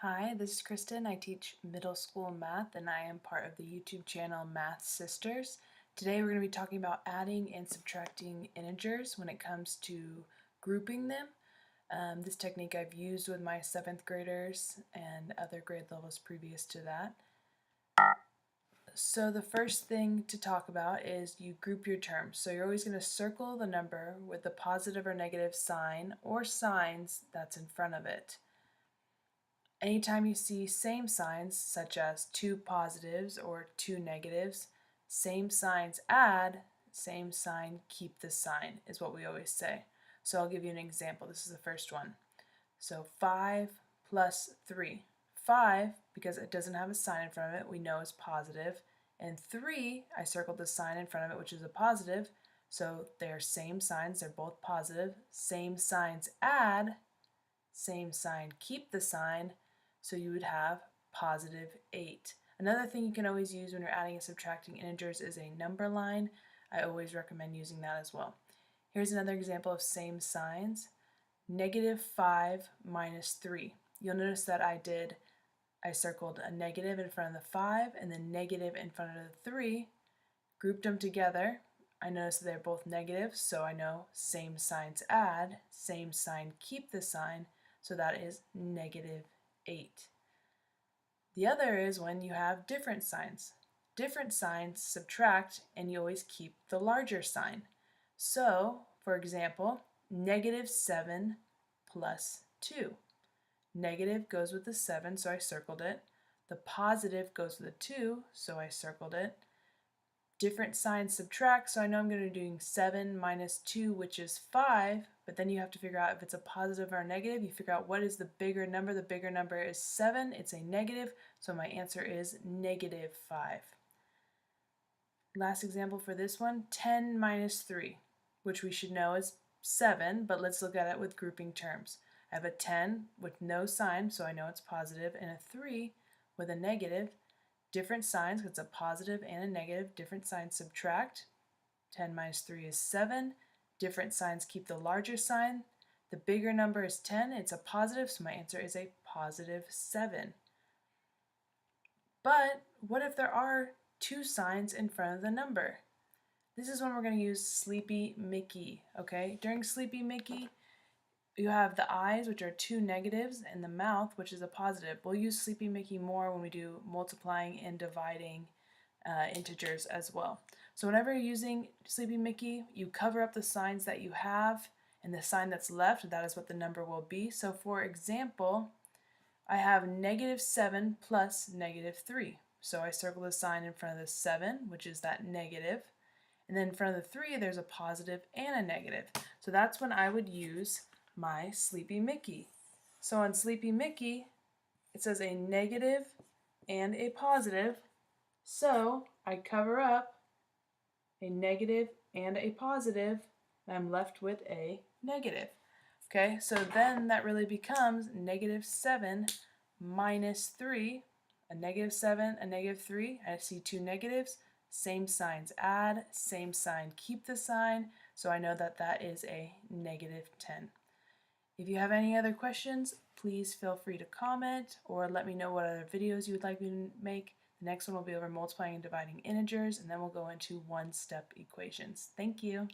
Hi, this is Kristen. I teach middle school math and I am part of the YouTube channel Math Sisters. Today we're going to be talking about adding and subtracting integers when it comes to grouping them. This technique I've used with my 7th graders and other grade levels previous to that. So the first thing to talk about is you group your terms. So you're always going to circle the number with the positive or negative sign or signs that's in front of it. Anytime you see same signs, such as two positives or two negatives, same signs add, same sign keep the sign is what we always say. So I'll give you an example. This is the first one. So 5 plus 3. 5, because it doesn't have a sign in front of it, we know is positive. And 3, I circled the sign in front of it, which is a positive. So they're same signs, they're both positive. Same signs add, same sign keep the sign. So you would have positive 8. Another thing you can always use when you're adding and subtracting integers is a number line. I always recommend using that as well. Here's another example of same signs. Negative 5 minus 3. You'll notice that I circled a negative in front of the 5 and then negative in front of the 3, grouped them together. I notice that they're both negative, so I know same signs add, same sign keep the sign, so that is negative 8. The other is when you have different signs. Different signs subtract and you always keep the larger sign. So, for example, negative 7 plus 2. Negative goes with the 7, so I circled it. The positive goes with the 2, so I circled it. Different signs subtract, so I know I'm going to be doing 7 minus 2, which is 5, but then you have to figure out if it's a positive or a negative. You figure out what is the bigger number. The bigger number is 7. It's a negative, so my answer is negative 5. Last example for this one, 10 minus 3, which we should know is 7, but let's look at it with grouping terms. I have a 10 with no sign, so I know it's positive, and a 3 with a negative. Different signs, it's a positive and a negative. Different signs subtract. 10 minus 3 is 7. Different signs keep the larger sign. The bigger number is 10. It's a positive, so my answer is a positive 7. But what if there are two signs in front of the number? This is when we're going to use Sleepy Mickey, okay? During Sleepy Mickey, you have the eyes, which are two negatives, and the mouth, which is a positive. We'll use Sleepy Mickey more when we do multiplying and dividing integers as well. So whenever you're using Sleepy Mickey, you cover up the signs that you have, and the sign that's left, that is what the number will be. So for example, I have negative 7 plus negative 3. So I circle the sign in front of the 7, which is that negative. And then in front of the 3, there's a positive and a negative. So that's when I would use my Sleepy Mickey. So on Sleepy Mickey, it says a negative and a positive. So I cover up a negative and a positive, and I'm left with a negative. Okay, so then that really becomes negative 7 minus 3, a negative 7, a negative 3. I see two negatives, same signs add, same sign keep the sign, so I know that that is a negative 10. If you have any other questions, please feel free to comment or let me know what other videos you would like me to make. The next one will be over multiplying and dividing integers, and then we'll go into one-step equations. Thank you.